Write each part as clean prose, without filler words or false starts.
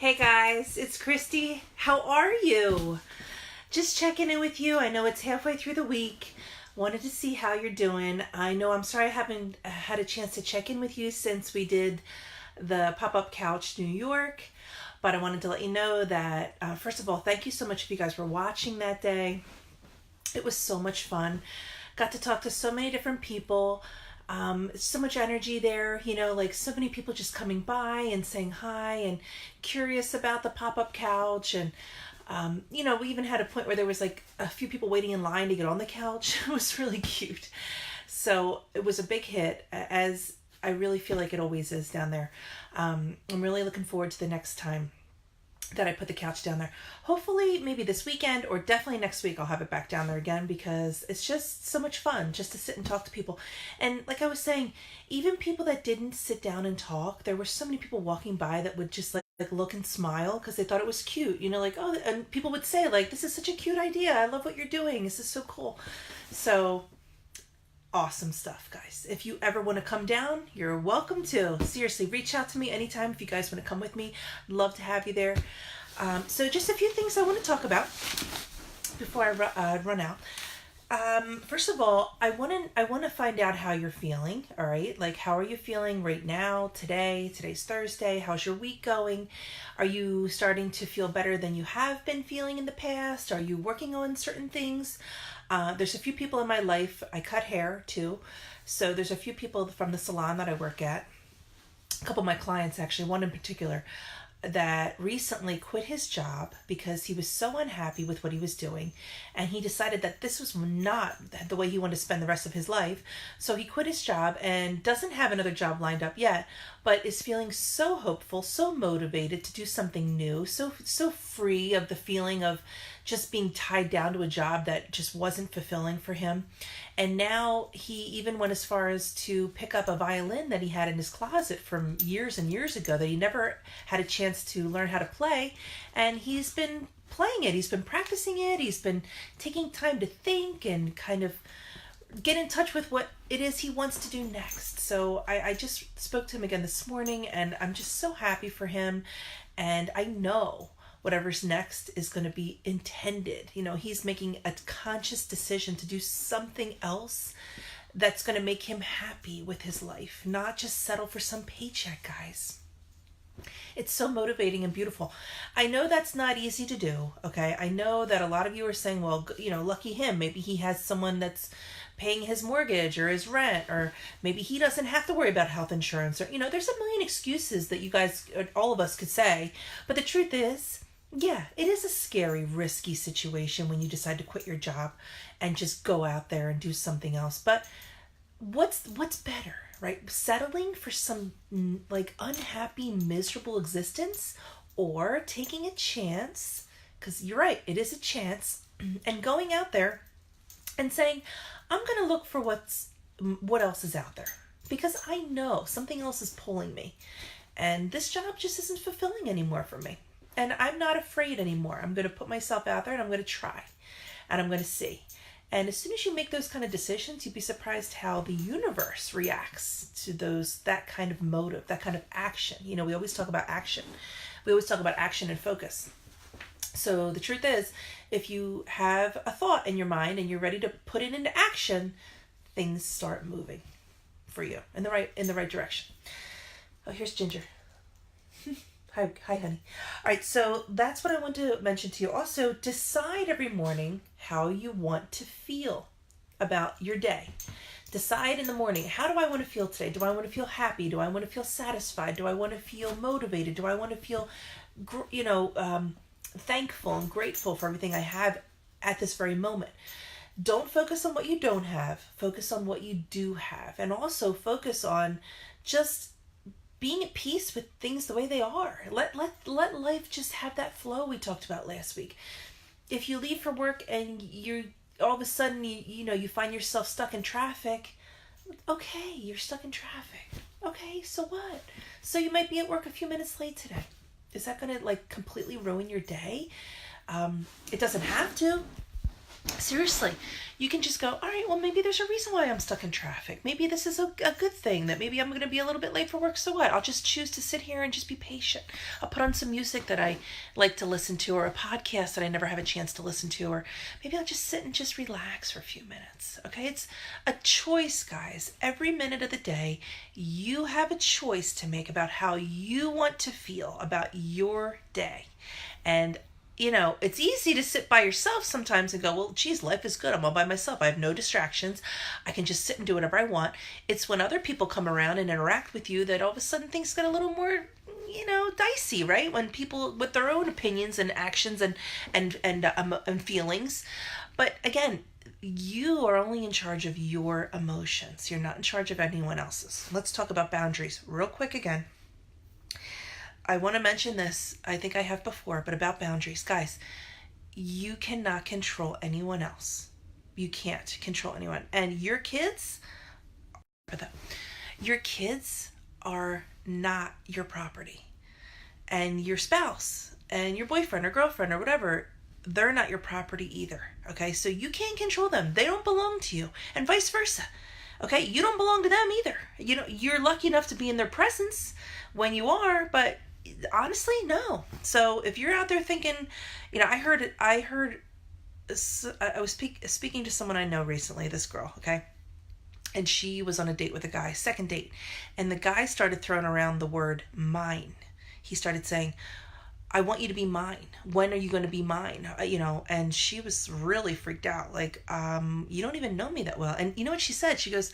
Hey guys, it's Christy. How are you? Just checking in with you. I know it's halfway through the week. Wanted to see how you're doing. I know I'm sorry I haven't had a chance to check in with you since we did the Popup Couch New York. But I wanted to let you know that, first of all, thank you so much if you guys were watching that day. It was so much fun. Got to talk to so many different people. So much energy there, like so many people just coming by and saying hi and curious about the pop-up couch. And, we even had a point where there was like a few people waiting in line to get on the couch. It was really cute. So it was a big hit, as I really feel like it always is down there. I'm really looking forward to the next time that I put the couch down there. Hopefully maybe this weekend or definitely next week I'll have it back down there again, because it's just so much fun just to sit and talk to people. And like I was saying, even people that didn't sit down and talk, there were so many people walking by that would just like look and smile because they thought it was cute, like, oh, and people would say like, this is such a cute idea. I love what you're doing. This is so cool. So awesome stuff, guys. If you ever want to come down, you're welcome to. Seriously, reach out to me anytime if you guys want to come with me. I'd love to have you there. So just a few things I want to talk about before I run out. First of all, I want to find out how you're feeling. All right, like how are you feeling right now? Today's Thursday. How's your week going? Are you starting to feel better than you have been feeling in the past? Are you working on certain things? There's a few people in my life. I cut hair too. So there's a few people from the salon that I work at. A couple of my clients, actually, one in particular, that recently quit his job because he was so unhappy with what he was doing, and he decided that this was not the way he wanted to spend the rest of his life. So he quit his job and doesn't have another job lined up yet, but is feeling so hopeful, so motivated to do something new, so free of the feeling of just being tied down to a job that just wasn't fulfilling for him. And now he even went as far as to pick up a violin that he had in his closet from years and years ago that he never had a chance to learn how to play. And he's been playing it. He's been practicing it. He's been taking time to think and kind of get in touch with what it is he wants to do next. So I just spoke to him again this morning, and I'm just so happy for him. And I know whatever's next is going to be intended. He's making a conscious decision to do something else that's going to make him happy with his life, not just settle for some paycheck, guys. It's so motivating and beautiful. I know that's not easy to do, okay? I know that a lot of you are saying, well, lucky him. Maybe he has someone that's paying his mortgage or his rent, or maybe he doesn't have to worry about health insurance, or, there's a million excuses that you guys, all of us could say. But the truth is, yeah, it is a scary, risky situation when you decide to quit your job and just go out there and do something else. But what's better, right? Settling for some like unhappy, miserable existence, or taking a chance, because you're right, it is a chance, and going out there and saying, I'm going to look for what else is out there, because I know something else is pulling me, and this job just isn't fulfilling anymore for me. And I'm not afraid anymore. I'm going to put myself out there and I'm going to try. And I'm going to see. And as soon as you make those kind of decisions, you'd be surprised how the universe reacts to that kind of motive, that kind of action. We always talk about action. We always talk about action and focus. So the truth is, if you have a thought in your mind and you're ready to put it into action, things start moving for you in the right direction. Oh, here's Ginger. Hi, honey. All right, so that's what I want to mention to you. Also, decide every morning how you want to feel about your day. Decide in the morning, how do I want to feel today? Do I want to feel happy? Do I want to feel satisfied? Do I want to feel motivated? Do I want to feel, thankful and grateful for everything I have at this very moment? Don't focus on what you don't have. Focus on what you do have. And also focus on just being at peace with things the way they are. Let life just have that flow we talked about last week. If you leave for work and you're all of a sudden you find yourself stuck in traffic, okay, you're stuck in traffic. Okay, so what? So you might be at work a few minutes late today. Is that going to completely ruin your day? It doesn't have to. Seriously, you can just go, all right, well, maybe there's a reason why I'm stuck in traffic. Maybe this is a good thing, that maybe I'm going to be a little bit late for work. So what? I'll just choose to sit here and just be patient. I'll put on some music that I like to listen to, or a podcast that I never have a chance to listen to, or maybe I'll just sit and just relax for a few minutes. Okay? It's a choice, guys. Every minute of the day, you have a choice to make about how you want to feel about your day. And it's easy to sit by yourself sometimes and go, well, geez, life is good. I'm all by myself. I have no distractions. I can just sit and do whatever I want. It's when other people come around and interact with you that all of a sudden things get a little more, dicey, right? When people with their own opinions and actions and feelings. But again, you are only in charge of your emotions. You're not in charge of anyone else's. Let's talk about boundaries real quick again. I want to mention this, I think I have before, but about boundaries. Guys, you cannot control anyone else. You can't control anyone. And your kids are not your property. And your spouse and your boyfriend or girlfriend or whatever, they're not your property either. Okay, so you can't control them. They don't belong to you, and vice versa. Okay, you don't belong to them either. You're lucky enough to be in their presence when you are, but honestly, no. So if you're out there thinking, I was speaking to someone I know recently, this girl, okay? And she was on a date with a guy, second date. And the guy started throwing around the word mine. He started saying, I want you to be mine. When are you going to be mine? And she was really freaked out. Like, you don't even know me that well. And you know what she said? She goes,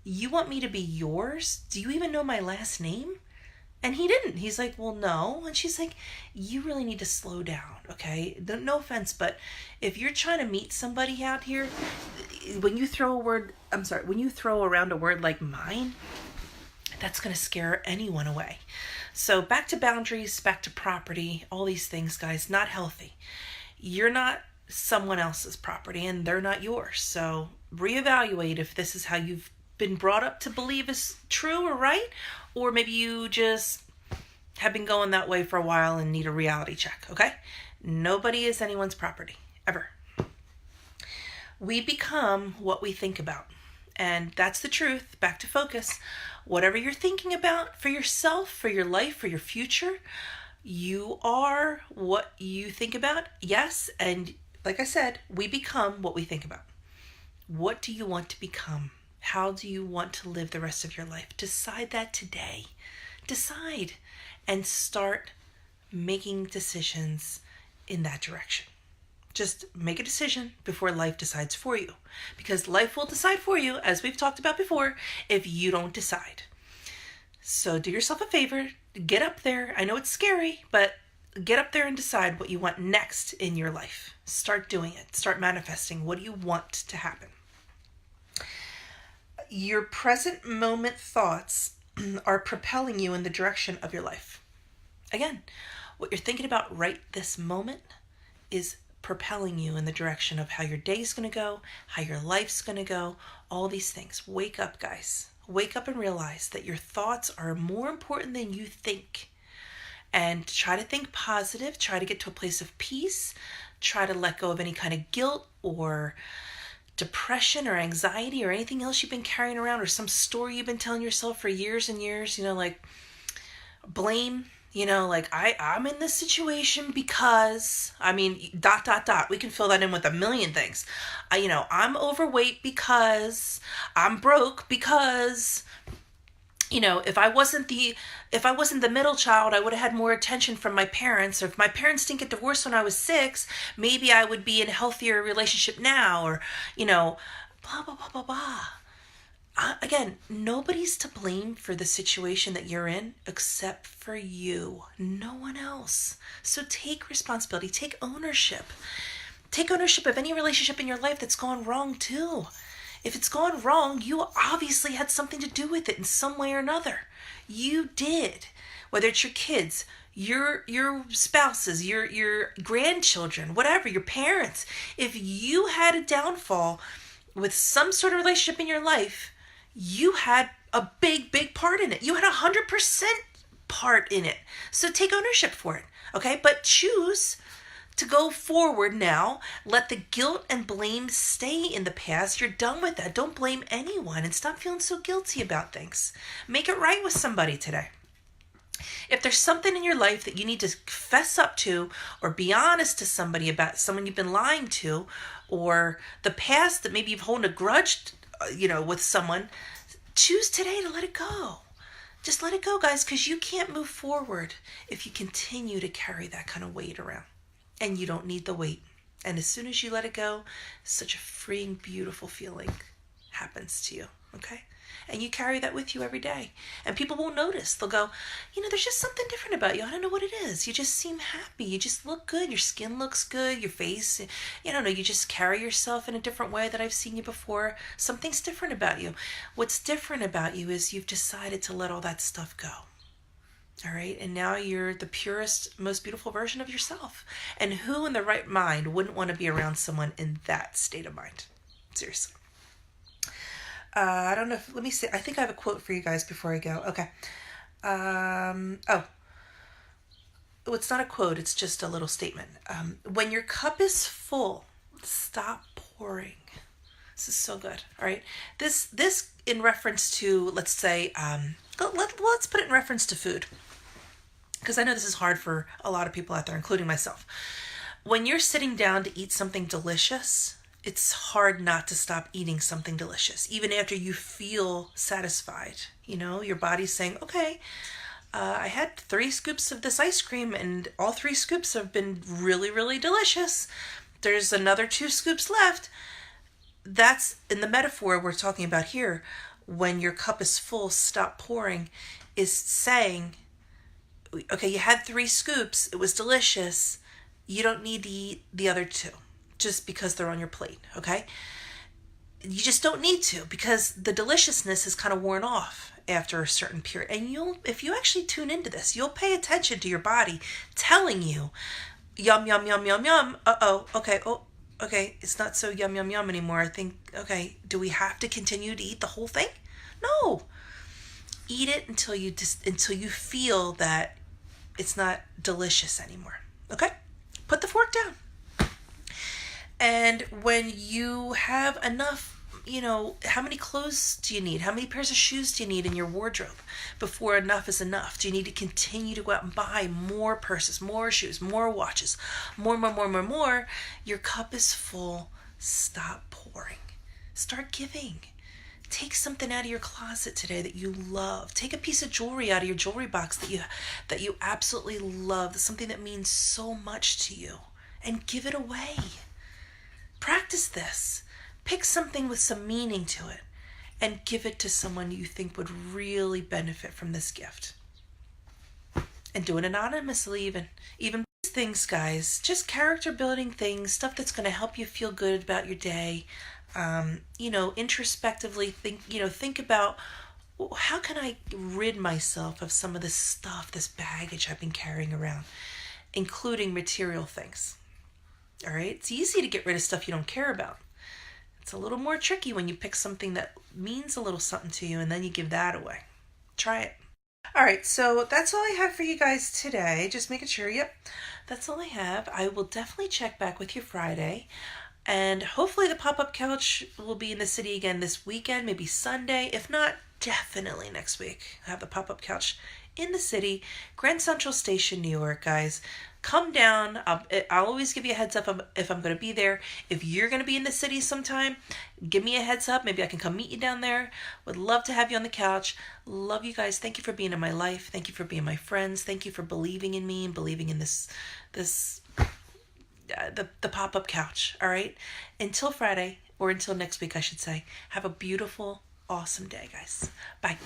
you want me to be yours? Do you even know my last name? And he didn't. He's like, well, no. And she's like, you really need to slow down, okay? No offense, but if you're trying to meet somebody out here, when you throw around a word like mine, that's going to scare anyone away. So back to boundaries, back to property, all these things, guys, not healthy. You're not someone else's property and they're not yours. So reevaluate if this is how you've been brought up to believe is true or right, or maybe you just have been going that way for a while and need a reality check, okay? Nobody is anyone's property, ever. We become what we think about, and that's the truth. Back to focus. Whatever you're thinking about for yourself, for your life, for your future, you are what you think about, yes, and like I said, we become what we think about. What do you want to become? How do you want to live the rest of your life? Decide that today. Decide and start making decisions in that direction. Just make a decision before life decides for you. Because life will decide for you, as we've talked about before, if you don't decide. So do yourself a favor. Get up there. I know it's scary, but get up there and decide what you want next in your life. Start doing it. Start manifesting. What do you want to happen? Your present moment thoughts are propelling you in the direction of your life. Again, what you're thinking about right this moment is propelling you in the direction of how your day's going to go, how your life's going to go, all these things. Wake up, guys. Wake up and realize that your thoughts are more important than you think. And try to think positive. Try to get to a place of peace. Try to let go of any kind of guilt or depression or anxiety or anything else you've been carrying around, or some story you've been telling yourself for years and years, like blame, like I'm in this situation because, we can fill that in with a million things. I'm overweight because, I'm broke because, if I wasn't the middle child, I would have had more attention from my parents. Or if my parents didn't get divorced when I was 6, maybe I would be in a healthier relationship now. Or, blah, blah, blah, blah, blah. Again, nobody's to blame for the situation that you're in except for you. No one else. So take responsibility. Take ownership. Take ownership of any relationship in your life that's gone wrong too. If it's gone wrong, you obviously had something to do with it in some way or another. You did. Whether it's your kids, your spouses, your grandchildren, whatever, your parents. If you had a downfall with some sort of relationship in your life, you had a big, big part in it. You had 100% part in it. So take ownership for it, okay? But choose to go forward now. Let the guilt and blame stay in the past. You're done with that. Don't blame anyone and stop feeling so guilty about things. Make it right with somebody today. If there's something in your life that you need to fess up to or be honest to somebody about, someone you've been lying to, or the past that maybe you've held a grudge, with someone, choose today to let it go. Just let it go, guys, because you can't move forward if you continue to carry that kind of weight around. And you don't need the weight. And as soon as you let it go, such a freeing, beautiful feeling happens to you, okay? And you carry that with you every day. And people won't notice. They'll go, there's just something different about you. I don't know what it is. You just seem happy. You just look good. Your skin looks good. Your face, you just carry yourself in a different way that I've seen you before. Something's different about you. What's different about you is you've decided to let all that stuff go. All right. And now you're the purest, most beautiful version of yourself. And who in the right mind wouldn't want to be around someone in that state of mind? Seriously. I don't know if, let me see. I think I have a quote for you guys before I go. Okay. It's not a quote. It's just a little statement. When your cup is full, stop pouring. This is so good. All right. This in reference to, let's say, let's put it in reference to food. Because I know this is hard for a lot of people out there, including myself. When you're sitting down to eat something delicious, it's hard not to stop eating something delicious, even after you feel satisfied. Your body's saying, okay, I had 3 scoops of this ice cream and all 3 scoops have been really, really delicious. There's another 2 scoops left. That's in the metaphor we're talking about here. When your cup is full, stop pouring, is saying, okay, you had 3 scoops. It was delicious. You don't need to eat the other 2. Just because they're on your plate, okay? You just don't need to, because the deliciousness is kind of worn off after a certain period. And if you actually tune into this, you'll pay attention to your body telling you, yum, yum, yum, yum, yum. Okay, it's not so yum, yum, yum anymore. I think, okay, do we have to continue to eat the whole thing? No. Eat it until you feel that it's not delicious anymore, okay? Put the fork down. And when you have enough, how many clothes do you need? How many pairs of shoes do you need in your wardrobe before enough is enough? Do you need to continue to go out and buy more purses, more shoes, more watches, more? Your cup is full. Stop pouring. Start giving. Take something out of your closet today that you love. Take a piece of jewelry out of your jewelry box that you absolutely love, something that means so much to you, and give it away. Practice this. Pick something with some meaning to it and give it to someone you think would really benefit from this gift. And do it anonymously even these things, guys. Just character building things, stuff that's going to help you feel good about your day. Introspectively think about, how can I rid myself of some of this stuff, this baggage I've been carrying around, including material things. All right. It's easy to get rid of stuff you don't care about. It's a little more tricky when you pick something that means a little something to you and then you give that away. Try it. All right. So that's all I have for you guys today. Just making sure. Yep. That's all I have. I will definitely check back with you Friday. And hopefully the Pop-Up Couch will be in the city again this weekend, maybe Sunday. If not, definitely next week. I have the Pop-Up Couch in the city, Grand Central Station, New York, guys. Come down. I'll always give you a heads up if I'm going to be there. If you're going to be in the city sometime, give me a heads up. Maybe I can come meet you down there. Would love to have you on the couch. Love you guys. Thank you for being in my life. Thank you for being my friends. Thank you for believing in me and believing in the Pop-Up Couch. All right. Until Friday, or until next week, I should say. Have a beautiful, awesome day, guys. Bye.